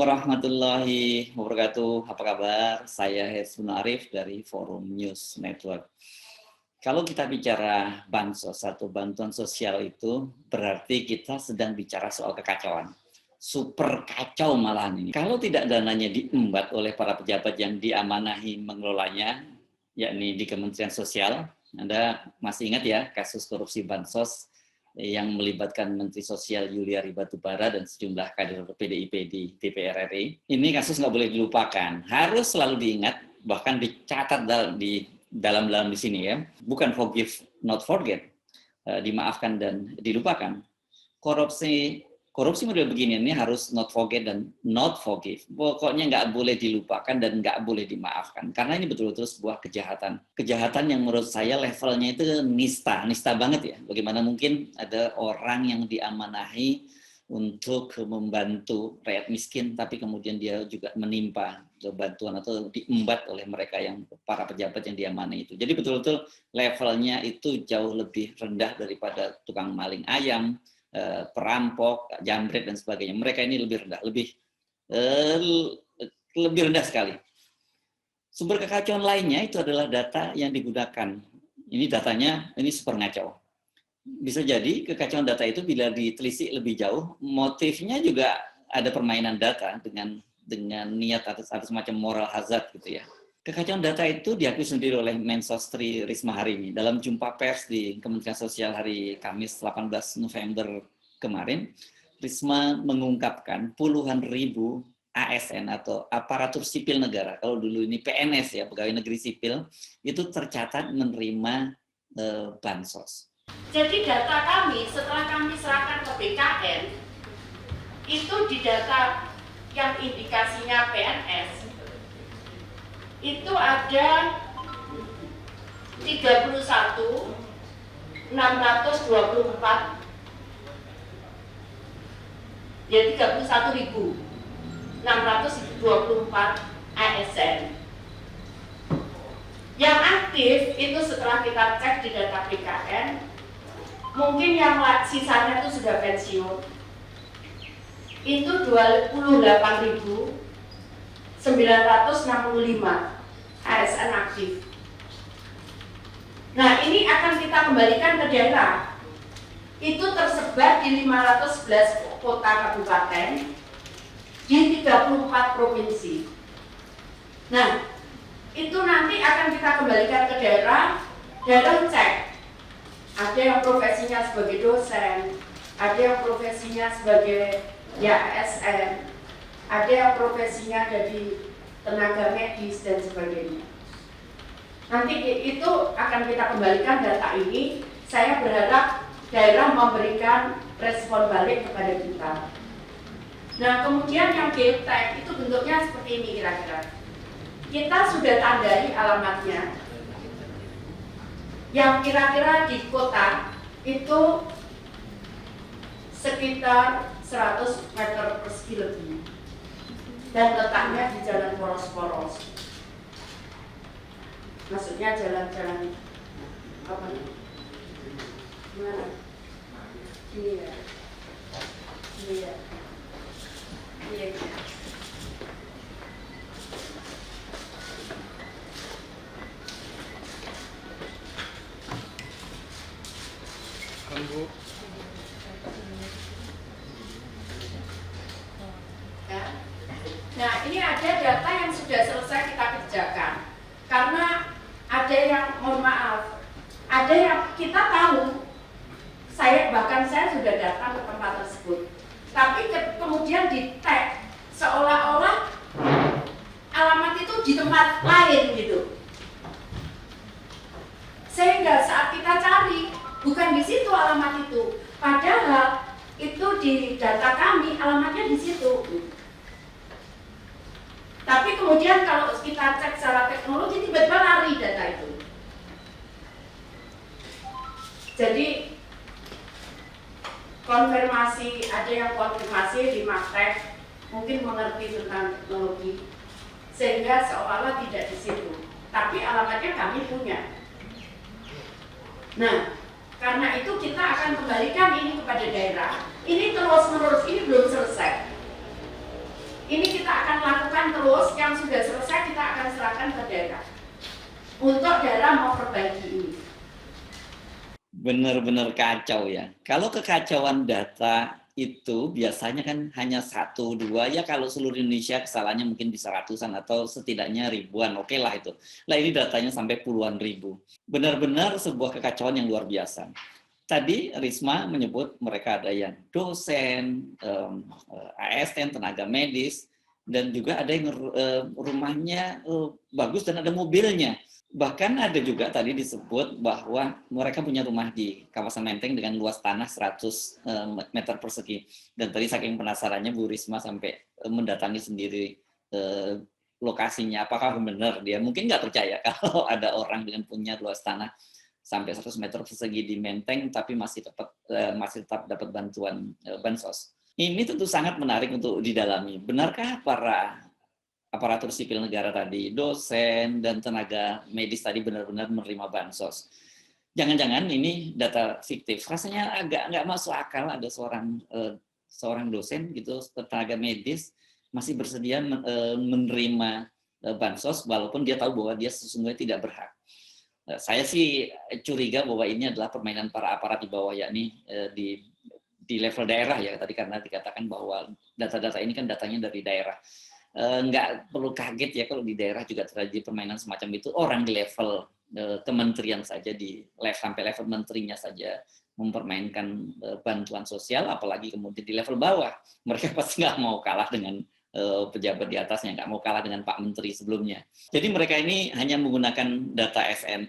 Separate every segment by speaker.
Speaker 1: warahmatullahi wabarakatuh. Apa kabar? Saya Hezbun Arif dari Forum News Network. Kalau kita bicara bansos atau bantuan sosial itu berarti kita sedang bicara soal kekacauan. Super kacau malahan ini. Kalau tidak dananya diembat oleh para pejabat yang diamanahi mengelolanya, yakni di Kementerian Sosial. Anda masih ingat ya kasus korupsi bansos yang melibatkan Menteri Sosial Yuliari Batubara dan sejumlah kader PDIP di DPR RI. Ini kasus nggak boleh dilupakan, harus selalu diingat, bahkan dicatat di sini ya. Bukan forgive, not forget, dimaafkan dan dilupakan. Korupsi model begini ini harus not forget dan not forgive. Pokoknya nggak boleh dilupakan dan nggak boleh dimaafkan. Karena ini betul-betul sebuah kejahatan. Kejahatan yang menurut saya levelnya itu nista banget ya. Bagaimana mungkin ada orang yang diamanahi untuk membantu rakyat miskin, tapi kemudian dia juga menimpa bantuan atau diembat oleh mereka yang para pejabat yang diamanahi itu. Jadi betul-betul levelnya itu jauh lebih rendah daripada tukang maling ayam, perampok, jambret dan sebagainya. Mereka ini lebih rendah, lebih rendah sekali. Sumber kekacauan lainnya itu adalah data yang digunakan. Ini datanya ini super ngacau. Bisa jadi kekacauan data itu bila ditelisik lebih jauh, motifnya juga ada permainan data dengan niat atau semacam moral hazard gitu ya. Kekacauan data itu diakui sendiri oleh Mensos Tri Risma hari ini. Dalam jumpa pers di Kementerian Sosial hari Kamis 18 November kemarin, Risma mengungkapkan puluhan ribu ASN atau aparatur sipil negara, kalau dulu ini PNS ya, pegawai negeri sipil, itu tercatat menerima bansos.
Speaker 2: Jadi data kami setelah kami serahkan ke BKN, itu di data yang indikasinya PNS, itu ada 31.624, ya 31.624 ASN. Yang aktif itu setelah kita cek di data BKN, mungkin yang sisanya itu sudah pensiun, itu 28.965 ASN aktif. Nah, ini akan kita kembalikan ke daerah. Itu tersebar di 511 kota kabupaten di 34 provinsi. Nah, itu nanti akan kita kembalikan ke daerah cek. Ada yang profesinya sebagai dosen, ada yang profesinya sebagai ASN, ada yang profesinya jadi tenaga medis dan sebagainya. Nanti itu akan kita kembalikan data ini. Saya berharap daerah memberikan respon balik kepada kita. Nah, kemudian yang geotek itu bentuknya seperti ini kira-kira. Kita sudah tandai alamatnya. Yang kira-kira di kota itu sekitar 100 meter persegi lebih. Dan letaknya di jalan poros-poros. Maksudnya jalan-jalan apa nih? Mana? Ini ya. Ini ya. Iya.
Speaker 3: Bu.
Speaker 2: Nah, ini ada data yang sudah selesai kita kerjakan. Karena ada yang, mohon maaf, ada yang kita tahu, bahkan saya sudah datang ke tempat tersebut. Tapi kemudian di tag seolah-olah alamat itu di tempat lain gitu. Sehingga saat kita cari, bukan di situ alamat itu. Padahal itu di data kami alamatnya di situ. Tapi kemudian kalau kita cek secara teknologi tiba-tiba lari data itu. Jadi konfirmasi, ada yang konfirmasi di Maktek mungkin mengerti tentang teknologi sehingga seolah-olah tidak di situ. Tapi alamatnya kami punya. Nah, karena itu kita akan kembalikan ini kepada daerah. Ini terus-menerus, ini belum selesai. Ini kita kita akan lakukan terus, yang sudah selesai kita akan serahkan ke daerah untuk daerah mau perbaiki ini.
Speaker 1: Benar-benar kacau ya. Kalau kekacauan data itu biasanya kan hanya 1, 2, ya kalau seluruh Indonesia kesalahannya mungkin bisa ratusan atau setidaknya ribuan, oke lah itu. Lah ini datanya sampai puluhan ribu. Benar-benar sebuah kekacauan yang luar biasa. Tadi Risma menyebut mereka ada yang dosen, ASN, tenaga medis, dan juga ada yang rumahnya bagus dan ada mobilnya. Bahkan ada juga tadi disebut bahwa mereka punya rumah di kawasan Menteng dengan luas tanah 100 meter persegi. Dan tadi saking penasarannya Bu Risma sampai mendatangi sendiri lokasinya. Apakah benar dia mungkin nggak percaya kalau ada orang dengan punya luas tanah sampai 100 meter persegi di Menteng, tapi masih tetap dapat bantuan bansos. Ini tentu sangat menarik untuk didalami. Benarkah para aparatur sipil negara tadi, dosen dan tenaga medis tadi benar-benar menerima bansos? Jangan-jangan ini data fiktif. Rasanya agak nggak masuk akal ada seorang dosen gitu, tenaga medis masih bersedia menerima bansos walaupun dia tahu bahwa dia sesungguhnya tidak berhak. Saya sih curiga bahwa ini adalah permainan para aparat di bawah, yakni di level daerah ya, tadi karena dikatakan bahwa data-data ini kan datanya dari daerah. Nggak perlu kaget ya kalau di daerah juga terjadi permainan semacam itu, orang di level kementerian saja, sampai level menterinya saja mempermainkan bantuan sosial, apalagi kemudian di level bawah. Mereka pasti nggak mau kalah dengan pejabat di atasnya, nggak mau kalah dengan Pak Menteri sebelumnya. Jadi mereka ini hanya menggunakan data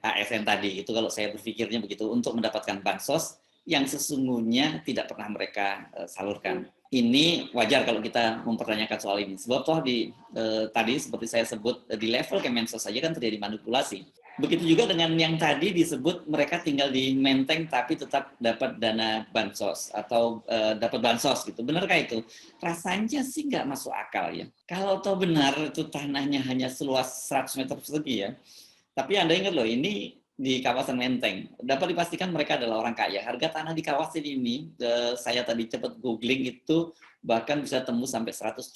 Speaker 1: ASN tadi, itu kalau saya berpikirnya begitu, untuk mendapatkan bansos yang sesungguhnya tidak pernah mereka salurkan. Ini wajar kalau kita mempertanyakan soal ini. Sebab toh tadi seperti saya sebut, di level Kemensos saja kan terjadi manipulasi. Begitu juga dengan yang tadi disebut mereka tinggal di Menteng tapi tetap dapat dana bansos atau dapat bansos gitu. Benarkah itu? Rasanya sih nggak masuk akal ya. Kalau toh benar itu tanahnya hanya seluas 100 meter persegi ya. Tapi Anda ingat loh, ini di kawasan Menteng. Dapat dipastikan mereka adalah orang kaya. Harga tanah di kawasan ini, saya tadi cepat googling itu bahkan bisa tembus sampai 100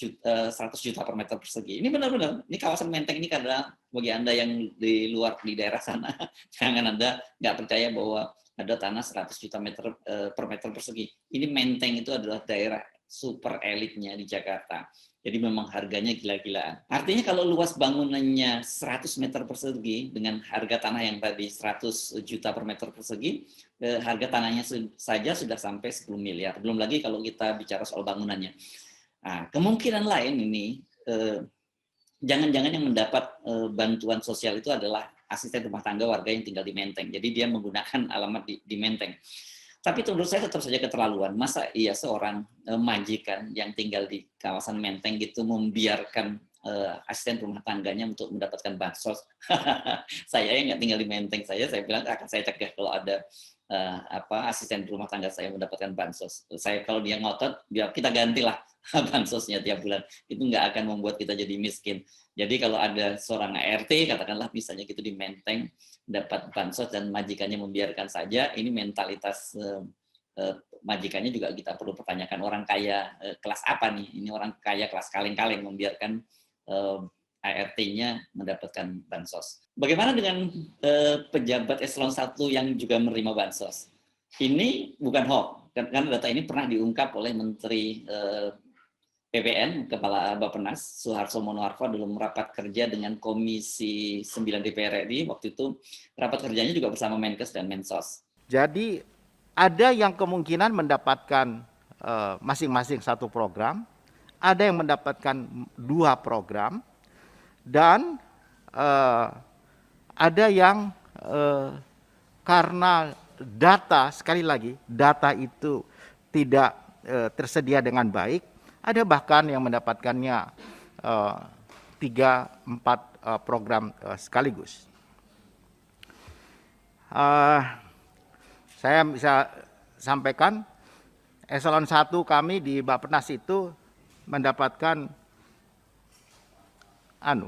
Speaker 1: juta per meter persegi. Ini benar-benar, ini kawasan Menteng ini karena bagi Anda yang di luar di daerah sana, jangan Anda nggak percaya bahwa ada tanah 100 juta per meter persegi. Ini Menteng itu adalah daerah super elitnya di Jakarta. Jadi memang harganya gila-gilaan. Artinya kalau luas bangunannya 100 meter persegi dengan harga tanah yang tadi 100 juta per meter persegi, harga tanahnya saja sudah sampai 10 miliar. Belum lagi kalau kita bicara soal bangunannya. Nah, kemungkinan lain ini, jangan-jangan yang mendapat bantuan sosial itu adalah asisten rumah tangga warga yang tinggal di Menteng. Jadi dia menggunakan alamat di Menteng. Tapi menurut saya tetap saja keterlaluan. Masa iya seorang majikan yang tinggal di kawasan Menteng gitu membiarkan asisten rumah tangganya untuk mendapatkan bansos? Saya yang nggak tinggal di Menteng saya bilang akan saya cegah kalau ada asisten rumah tangga saya mendapatkan bansos. Kalau dia ngotot, kita gantilah bansosnya tiap bulan. Itu nggak akan membuat kita jadi miskin. Jadi kalau ada seorang ART, katakanlah misalnya gitu di Menteng, dapat bansos dan majikannya membiarkan saja, ini mentalitas majikannya juga kita perlu pertanyakan. Orang kaya kelas apa nih? Ini orang kaya kelas kaleng-kaleng membiarkan ART-nya mendapatkan bansos. Bagaimana dengan pejabat eselon 1 yang juga menerima bansos? Ini bukan hoax, karena data ini pernah diungkap oleh Menteri PPN, Kepala Bappenas, Soeharto Monoarfa dalam rapat kerja dengan Komisi 9 DPR RI. Waktu itu rapat kerjanya juga bersama Menkes dan Mensos.
Speaker 3: Jadi ada yang kemungkinan mendapatkan masing-masing satu program, ada yang mendapatkan 2 program, dan ada yang karena data, sekali lagi, data itu tidak tersedia dengan baik, ada bahkan yang mendapatkannya 3-4 program sekaligus. Saya bisa sampaikan, eselon 1 kami di Bappenas itu mendapatkan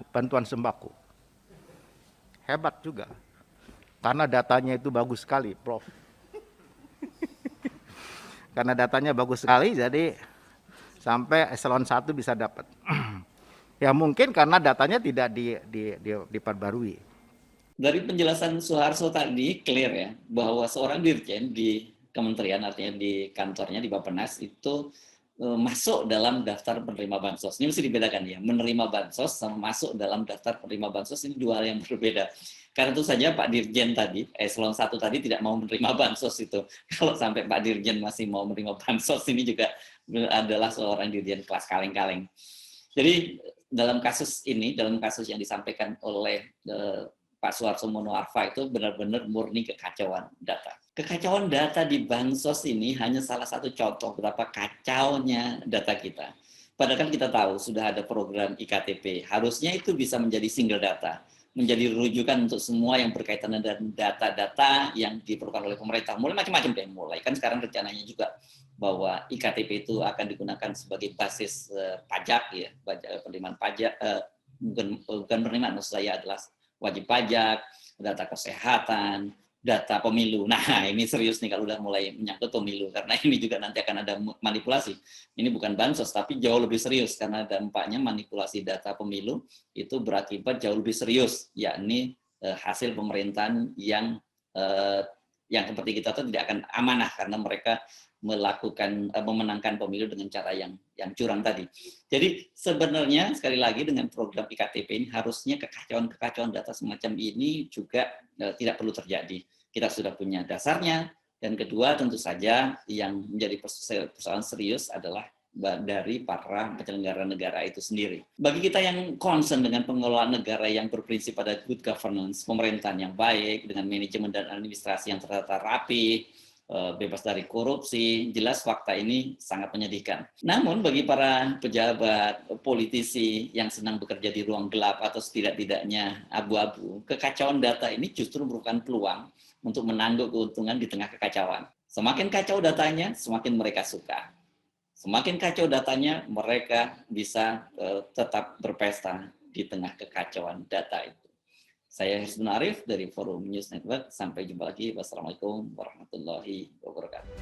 Speaker 3: bantuan sembako. Hebat juga, karena datanya itu bagus sekali, Prof. Karena datanya bagus sekali, jadi sampai eselon 1 bisa dapat. Ya mungkin karena datanya tidak diperbarui.
Speaker 1: Dari penjelasan Soeharto tadi clear ya bahwa seorang dirjen di kementerian, artinya di kantornya di Bappenas itu masuk dalam daftar penerima bansos. Ini mesti dibedakan ya, menerima bansos sama masuk dalam daftar penerima bansos ini dua hal yang berbeda. Karena itu saja Pak Dirjen tadi, eselon 1 tadi tidak mau menerima bansos itu. Kalau sampai Pak Dirjen masih mau menerima bansos ini juga adalah seorang dirjen kelas kaleng-kaleng. Jadi dalam kasus ini, dalam kasus yang disampaikan oleh Pak Suharto Mono Arfa itu benar-benar murni kekacauan data. Kekacauan data di bansos ini hanya salah satu contoh betapa kacaunya data kita. Padahal kan kita tahu sudah ada program IKTP, harusnya itu bisa menjadi single data, menjadi rujukan untuk semua yang berkaitan dengan data-data yang diperlukan oleh pemerintah. Mulai macam-macam deh, mulai kan sekarang rencananya juga bahwa IKTP itu akan digunakan sebagai basis pajak ya, penerimaan pajak, bukan penerimaan, maksud saya adalah wajib pajak, data kesehatan, data pemilu. Nah, ini serius nih kalau udah mulai menyangkut pemilu, karena ini juga nanti akan ada manipulasi. Ini bukan bansos, tapi jauh lebih serius, karena dampaknya manipulasi data pemilu itu berakibat jauh lebih serius, yakni hasil pemerintahan yang seperti kita tuh tidak akan amanah, karena mereka memenangkan pemilu dengan cara yang curang tadi. Jadi sebenarnya sekali lagi dengan program IKTP ini harusnya kekacauan data semacam ini juga tidak perlu terjadi. Kita sudah punya dasarnya, dan kedua tentu saja yang menjadi persoalan serius adalah dari para penyelenggara negara itu sendiri. Bagi kita yang concern dengan pengelolaan negara yang berprinsip pada good governance, pemerintahan yang baik dengan manajemen dan administrasi yang tertata rapi, bebas dari korupsi, jelas fakta ini sangat menyedihkan. Namun bagi para pejabat, politisi yang senang bekerja di ruang gelap atau setidak-tidaknya abu-abu, kekacauan data ini justru merupakan peluang untuk menangguk keuntungan di tengah kekacauan. Semakin kacau datanya, semakin mereka suka. Semakin kacau datanya, mereka bisa tetap berpesta di tengah kekacauan data itu. Saya Hizbun Arif dari Forum News Network. Sampai jumpa lagi. Wassalamualaikum warahmatullahi wabarakatuh.